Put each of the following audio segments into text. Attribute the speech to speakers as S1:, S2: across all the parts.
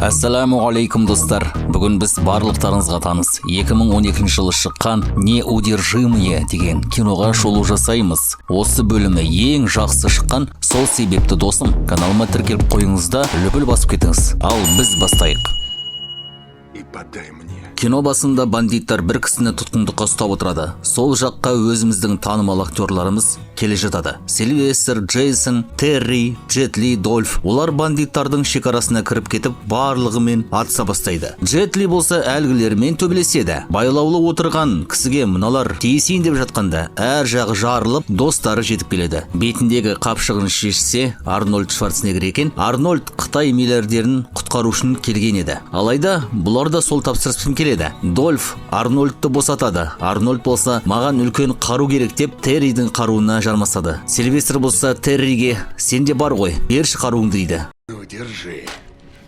S1: Ассаламуалейкум достар. Бүгін біз барлықтарыңызға таныс 2012 жылы шыққан «Неудержимые» деген киноға шолу жасаймыз. Осы бөлімі ең жақсы шыққан, сол себепті досым, каналыма тіркеліп қойыңызда лүпіл басып кетіңіз. Ал біз бастайық.
S2: И подай мне.
S1: Кино басында бандиттар бір кісіні тұтқындыққа ұстап отырады. Сол жаққа өзіміздің танымал актерларымыз келе жатады. Сильвестр, Джейсон, Терри, Джет Ли, Дольф. Олар бандиттардың шекарасына кіріп кетіп, барлығымен атыса бастайды. Джет Ли болса әлгілермен төбелеседі. Байлаулы отырған кісіге мыналар тиісейін деп жатқанда, әр жағы жарылып, достары жетіп келеді. Бетіндегі қапшығын шешсе, Арнольд Шварценеггер екен. Арнольд Қытай миллиардерін құтқару үшін келген еді. Алайда, бұлар да сол тапсырыспен келеді. Дольф Арнольдты босатады. Арнольд болса, маған үлкен қару керек деп Терридің қаруына жармасады. Сильвестр болса, Терриге сенде бар ғой, берші қаруыңды дейді.
S2: Ну, держи.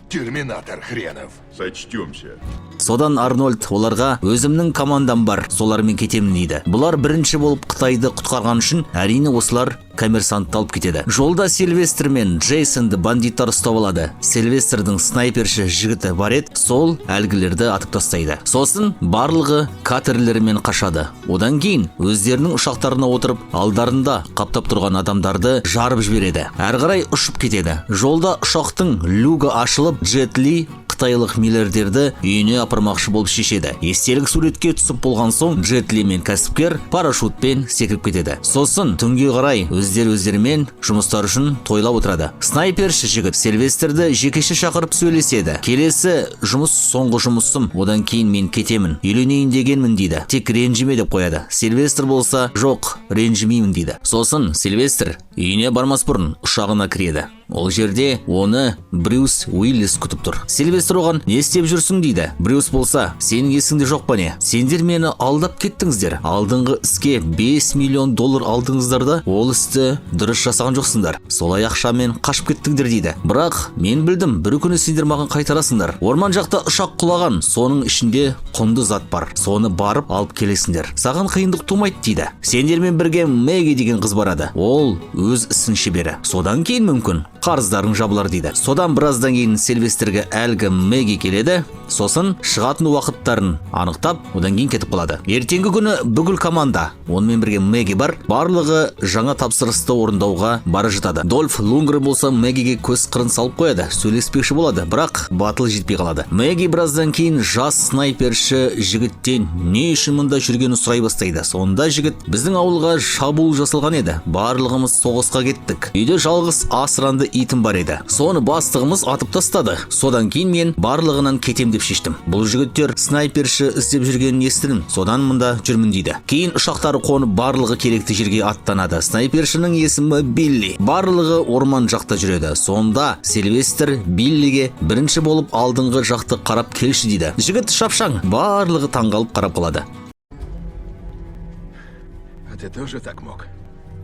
S2: Терминатор хренов. Сочтемся.
S1: Содан Арнольд оларға өзімнің командам бар, солармен кетемін дейді. Бұлар бірінші болып Қытайды құтқарған үшін әрине осылар коммерсантты алып кетеді. Жолда Сильвестр мен Джейсонды бандиттар ұстап алады. Сильвестрдің снайперші жігіті бар еді, сол әлгілерді атып тастайды. Сосын барлығы катерлермен қашады. Одан кейін өздерінің ұшақтарына отырып, алдарында қаптап тұрған адамдарды жарып жібереді. Әрі қарай ұшып кетеді. Жолда ұшақтың люгі ашылып, Джет Ли қытайлық миллиардерді үйіне апармақшы болып шешеді. Естелік суретке түсіп болған соң Джет Ли мен кәсіпкер парашютпен секіріп кетеді. Сосын түнге қарай өздерімен жұмыстар үшін тойлап отырады. Снайперші жігіт Сильвестрді жекеше шақырып сөйлеседі. Келесі жұмыс соңғы жұмысым, одан кейін мен кетемін, үйленейін дегенмін дейді. Тек ренжіме деп қояды. Сильвестр болса, жоқ, ренжімеймін дейді. Сосын Сильвестр үйіне бармас бұрын ұшағына кіреді. Ол жерде оны Брюс Уиллис күтіп тұр. Сильвестр оған не істеп жүрсің дейді. Брюс болса, сенің есіңде жоқ па не? Сендер мені алдап кеттіңіздер. Алдыңғы іске 5 миллион доллар алдыңыздар да, ол істі дұрыс жасаған жоқсыңдар. Солай ақшамен қашып кеттіңдер дейді. Бірақ мен білдім, бір күні сендер маған қайтарасыңдар. Орман жақта ұшақ құлаған, соның ішінде құнды зат бар. Соны барып алып келесіңдер. Саған қиындық тумайды дейді. Сендермен бірге Мэгги деген қыз барады. Ол өз ісін шебері. Содан кейін мүмкін қарыздарың жабылар дейді. Содан біраздан кейін Сильвестрге әлгі Мэгги келеді. Сосын шығатын уақыттарын анықтап, одан кейін кетіп қалады. Ертеңгі күні бүкіл команда, онымен бірге Мэгги бар, барлығы жаңа тапсырысты орындауға бара жатады. Дольф Лунгрен болса Мэггиге көз қырын салып қояды, сөйлеспекші болады, бірақ батыл жетпей қалады. Мэгги біраздан кейін жас снайперші жігіттен не үшін мұнда жүргенін сұрай бастайды. Сонда жігіт: біздің ауылға шабуыл жасалған еді, барлығымыз соғысқа кеттік. Үйде жалғыз асыранды итім бар еді. Соны бастығымыз атып тастады. Содан кейін мен барлығынан кетем деп шештім. Бұл жігіттер снайперші іздеп жүргенін естідім. Содан мұнда жүрмін дейді. Кейін ұшақтары қонып барлығы керекті жерге аттанады. Снайпершінің есімі Билли. Барлығы орман жақта жүреді. Сонда Сильвестр Биллиге бірінші болып алдыңғы жақты қарап келші дейді. Жігіт шапшаң, барлығы таңғалып қарап қалады.
S2: А ты тоже так мог?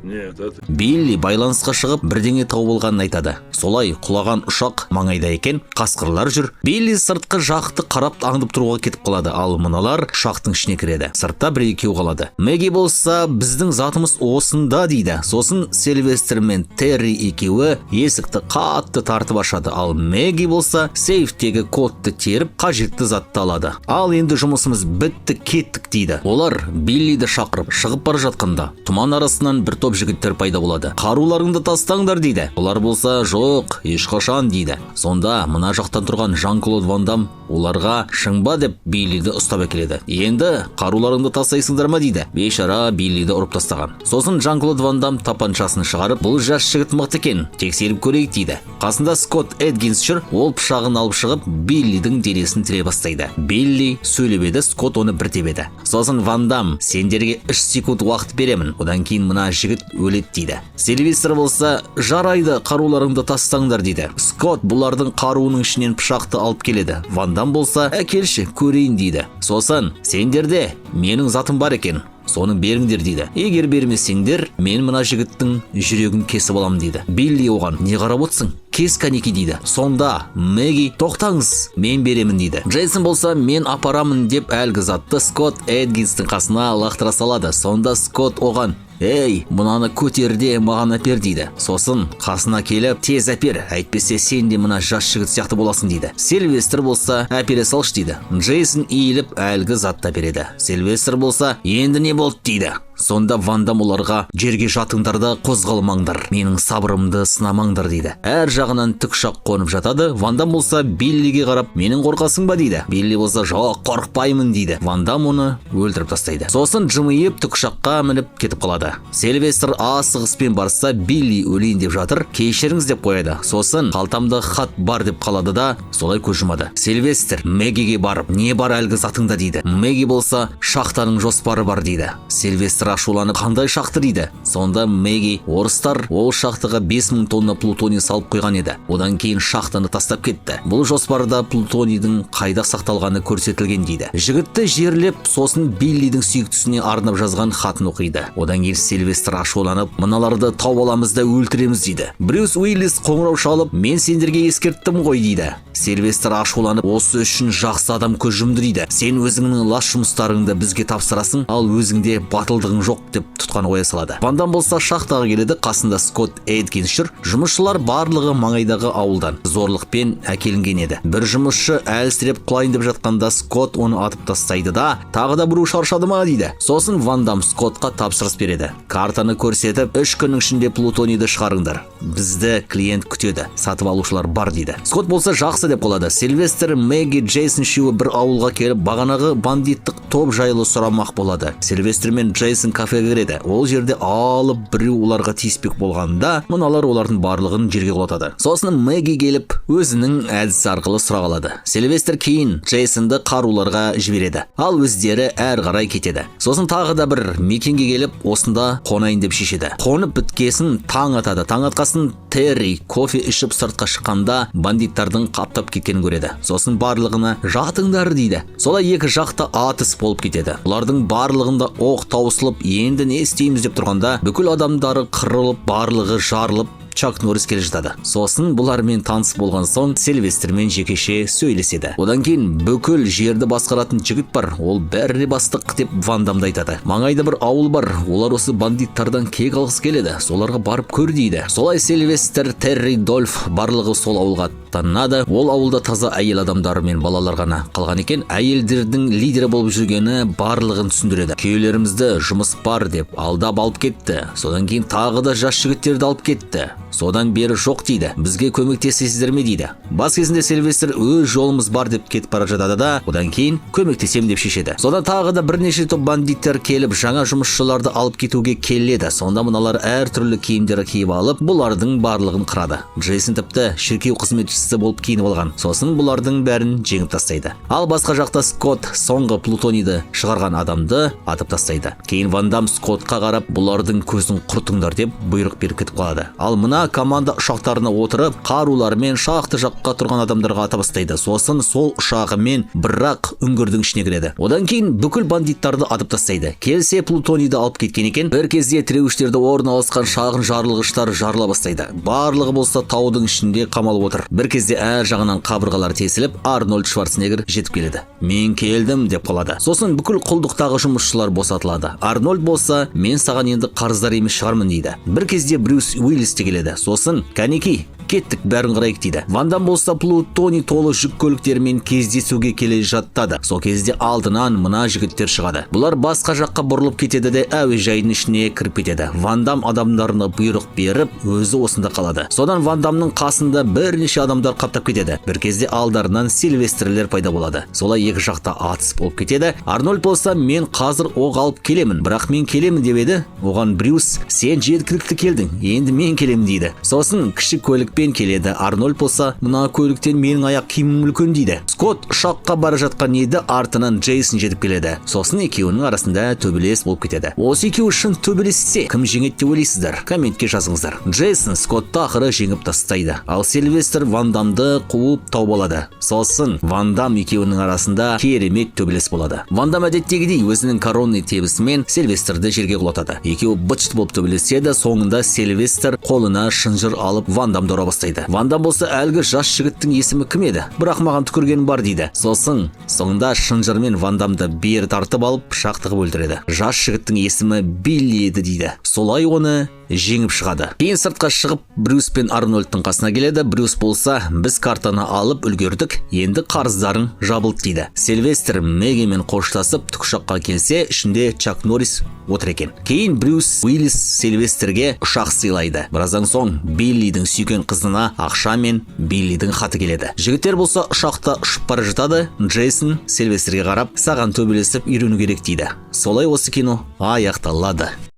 S3: Нет, это...
S1: Билли байланысқа шығып бірдеңе тауып алғанын айтады. Солай құлаған ұшақ маңайда екен, қасқырлар жүр. Билли сыртқы жақты қарап аңдып тұруға кетіп қалады, ал мыналар ұшақтың ішіне кіреді. Сыртта бір екеу қалады. Мэгги болса, біздің затымыз осында дейді. Сосын Сильвестр мен Терри екеуі есікті қатты тартып ашады, ал Мэгги болса сейфтегі кодты теріп қажетті затты алады. Ал енді жұмысымыз бітті, кеттік дейді. Олар Биллиді шақырып шығып бара жатқанда тұман арасынан бір топ жігіттер пайда болады. Қаруларыңды тастаңдар дейді. Олар болса, жоқ, ешқашан дейді. Сонда мына жақтан тұрған Жан-Клод Ван Дам оларға шыңба деп Биллиді ұстап әкеледі. Енді қаруларыңды тастайсыңдар ма дейді. Бейшара Биллиді ұрып тастаған. Сосын Жан-Клод Ван Дам тапаншасын шығарып, бұл жас жігіт мықты екен, тексеріп көрейік дейді. Қасында Скотт Эдгинс жүр, ол пышағын алып шығып Биллидің денесін тіре бастайды. Билли сөйлеп еді, Скотт оны бір тебеді. Сосын Ван Дам: сендерге 3 секунд уақыт беремін, одан кейін мына жігіт өледі дейді. Сильвестр болса: жарайды, қаруларыңды тастаңдар дейді. Скотт бұлардың қаруының ішінен пышақты алып келеді. Ван Дам болса: әкелші, көрейін дейді. Сосын: сендерде менің затым бар екен, соны беріңдер дейді. Егер бермесеңдер, мен мына жігіттің жүрегін кесіп аламын дейді. Билли оған: не қарап отырсың? кес канеки дейді. Сонда Мэгги тоқтаңыз, мен беремін дейді. Джейсон болса мен апарамын деп әлгі затты Скотт Эдгинстің қасына лақтыра салады. Сонда Скотт оған: «Ей, мынаны көтерде маған әпер» дейді. Сосын қасына келіп: «Тез әпер, әйтпесе сен де мына жас жігіт сияқты боласың» дейді. Сильвестр болса: «Әпере салшы» дейді. Джейсон иіліп әлгі затты әпереді. Сильвестр болса: «Енді не болды» дейді. Сонда Ван Дам оларға: «Жерге жатыңдар да қозғалмаңдар, менің сабырымды сынамаңдар» дейді. Әр жағынан тікұшақ қонып жатады. Ван Дам болса Биллиге қарап: «Менің қорқасың ба» дейді. Билли болса: «Жоқ, қорықпаймын» дейді. Ван Дам оны өлтіріп тастайды. Сосын жымиып тікұшаққа мініп кетіп қалады. Сильвестр асығыспен барса Билли өлейін деп жатыр, кешіріңіз деп қояды. Сосын қалтамда хат бар деп қалады да солай көз жұмады. Сильвестр Мэггиге барып: «Не бар әлгі затыңда» дейді. Мэгги болса: «Шахтаның жоспары бар» дейді. Сильвестр ашуланып: «Қандай шахты» дейді. Сонда Мэгги: «Орыстар ол шахтаға 5000 тонна плутоний салып қойған еді. Одан кейін шахтаны тастап кетті. Бұл жоспарда плутонийдің қайда сақталғаны көрсетілген» дейді. Жігітті жерлеп, сосын Биллидің сүйіктісіне арнап жазған хатын оқиды. Одан кейін Сильвестр ашуланып: «Мыналарды тауып аламыз да өлтіреміз» дейді. Брюс Уиллис қоңырау шалып: «Мен сендерге ескерттім ғой» дейді. Сильвестр ашуланып: «Осы үшін жақсы адам көз жұмды» дейді. «Сен өзіңнің лас жұмыстарыңды бізге тапсырасың, ал өзіңде батылдығың жоқ» деп тұтқан қоя салады. Ван Дам болса шахтаға келеді. Қасында Скотт Эдгинс жүр. Жұмысшылар барлығы маңайдағы ауылдан зорлықпен әкелінген еді. Бір жұмысшы әлсіреп құлайын деп жатқанда Скотт оны атып тастайды да: «Тағы да біреу шаршады ма» дейді. Сосын Ван Дам Скоттқа тапсырыс береді. Картаны көрсетіп: «3 күннің ішінде плутонийді шығарыңдар. Бізді клиент күтеді. Сатып алушылар бар» дейді. Скотт болса жақсы деп қалады. Сильвестр, Мэгги, Джейсон үшеуі бір ауылға келіп бағанағы бандиттік топ жайлы сұрамақ болады. Сильвестр мен Джейсон кафеге кіреді. Ол жерде алып біреу оларға тиіспек болғанда мыналар олардың барлығын жерге құлатады. Сосын Мэгги келіп өзінің әдісі арқылы сұрақ алады. Сильвестр кейін Джейсонды қаруларға жібереді. Ал өздері әр қарай кетеді. Сосын тағы да бір мекенге келіп осында қонайын деп шешеді. Қонып біткесін таң атады. Таң атқасын Терри кофе ішіп сыртқа шыққанда бандиттардың қаптап кеткенін көреді. Сосын барлығына: «Жатыңдар» дейді. Солай екі жақта атыс болып кетеді. Олардың барлығында оқ таусылып, енді не істейміз деп тұрғанда бүкіл адамдары қырылып, барлығы жарылып Чак Норрис келе жатады. Сосын бұлармен таныс болған соң Сильвестрмен жекеше сөйлеседі. Одан кейін бүкіл жерді басқаратын жігіт бар, ол бәріне бастық деп Ван Дамды айтады. Маңайда бір ауыл бар, олар осы бандиттардан кек алғысы келеді, соларға барып көр дейді. Солай Сильвестр, Терри, Дольф барлығы сол ауылға аттанады. Ол ауылда таза әйел адамдары мен балалар ғана қалған екен. Әйелдердің лидері болып жүргені барлығын түсіндіреді. «Күйеулерімізді жұмыс бар деп алдап алып кетті. Содан кейін тағы да жас жігіттерді алып кетті. Содан бері жоқ» дейді. «Бізге көмектесесіздер ме» дейді. Бас кезінде Сильвестр өз жолымыз бар деп кетіп бара жатады да, одан кейін көмектесем деп шешеді. Содан тағы да бірнеше топ бандиттер келіп жаңа жұмысшыларды алып кетуге келеді. Сонда мыналар әртүрлі киімдер киіп алып, бұлардың барлығын қырады. Джейсон тіпті шіркеу қызметшісі болып киініп алған. Сосын бұлардың бәрін жеңіп тастайды. Ал басқа жақта Скотт соңғы плутонийді шығарған адамды атып тастайды. Кейін Ван Дам Скоттқа қарап: «Бұлардың көзін құртыңдар» деп бұйрық беріп кетіп қалады. Ал мына команда ұшақтарына отырып, қарулармен шақты жаққа тұрған адамдарға ата бастайды. Сосын сол ұшағымен бірақ үңгірдің ішіне кіреді. Одан кейін бүкіл бандиттарды атып тастайды. Келсе плутонийді алып кеткен екен. Бір кезде тіреуіштерде орналасқан шағын жарылғыштар жарыла бастайды. Барлығы болса таудың ішінде қамалып отыр. Бір кезде әр жағынан қабырғалар тесіліп, Арнольд Шварценеггер жетіп келеді. «Мен келдім» деп қалады. Сосын бүкіл құлдықтағы жұмысшылар босатылады. Арнольд болса: «Мен саған енді қарыздар емес шығармын» дейді. Бір кезде Брюс Уиллис те келеді. Сосын: «Кәнеки, кеттік, бәрін қарайық» дейді. Ван Дам болса плутоний толы жүк көліктерімен кездесуге келе жаттады. Сол кезде алдынан мына жігіттер шығады. Бұлар басқа жаққа бұрылып кетеді де әуежайдың ішіне кіріп кетеді. Ван Дам адамдарына бұйрық беріп, өзі осында қалады. Содан Ван Дамның қасында бірнеше адамдар қаптап кетеді. Бір кезде алдарынан Сильвестрлер пайда болады. Солай екі жақта атыс болып кетеді. Арнольд болса: «Мен қазір оқ алып келемін, бірақ мен келемін» деп еді. Оған Брюс: «Сен жеткілікті келдің, енді мен келемін» дейді. Сосын кіші көлікпен келеді. Арнольд болса: «Мына көліктен менің аяқ киімім үлкен» дейді. Скотт ұшаққа бара жатқан еді, артынан Джейсон жетіп келеді. Сосын екеуінің арасында төбелес болып кетеді. Осы екеуі үшін төбелессе кім жеңеді деп ойлайсыздар? Комментке жазыңыздар. Джейсон Скоттты ақыры жеңіп тастайды. Ал Сильвестр Ван Дамды қуып тауып алады. Сосын Ван Дам екеуінің арасында арасында керемет төбелес болады. Ван Дам әдеттегідей өзінің коронный тебісімен Сильвестрді жерге құлатады. Екеуі быт-шыт болып төбелеседі, соңында Сильвестр қолына шынжыр алып Ван Дамды ұра бастайды. Ван Дам болса әлгі жас жігіттің есімі кім еді? Бірақ маған түкіргенім бар дейді. Соңында шынжырмен Ван Дамды бері тартып алып пышақ тығып өлтіреді. Жас жігіттің есімі Билли еді дейді. Солай оны жеңіп шығады. Кейін сыртқа шығып Брюс пен Арнольдтың қасына келеді. Брюс болса, біз картаны алып үлгердік, енді қарыздарың жабылды дейді. Сильвестр Мэггимен қоштасып тікұшаққа келсе, ішінде Чак Норрис отыр екен. Кейін Брюс Уиллис Сильвестрге ұшақ сыйлайды. Біраздан соң Биллидің сүйген қызына ақша мен Биллидің хаты келеді. Жігіттер болса ұшақта ұшып бара жатады. Джейсон Сильвестрге қарап, саған төбелесіп үйрену керек дейді. Солай осы кино аяқталады.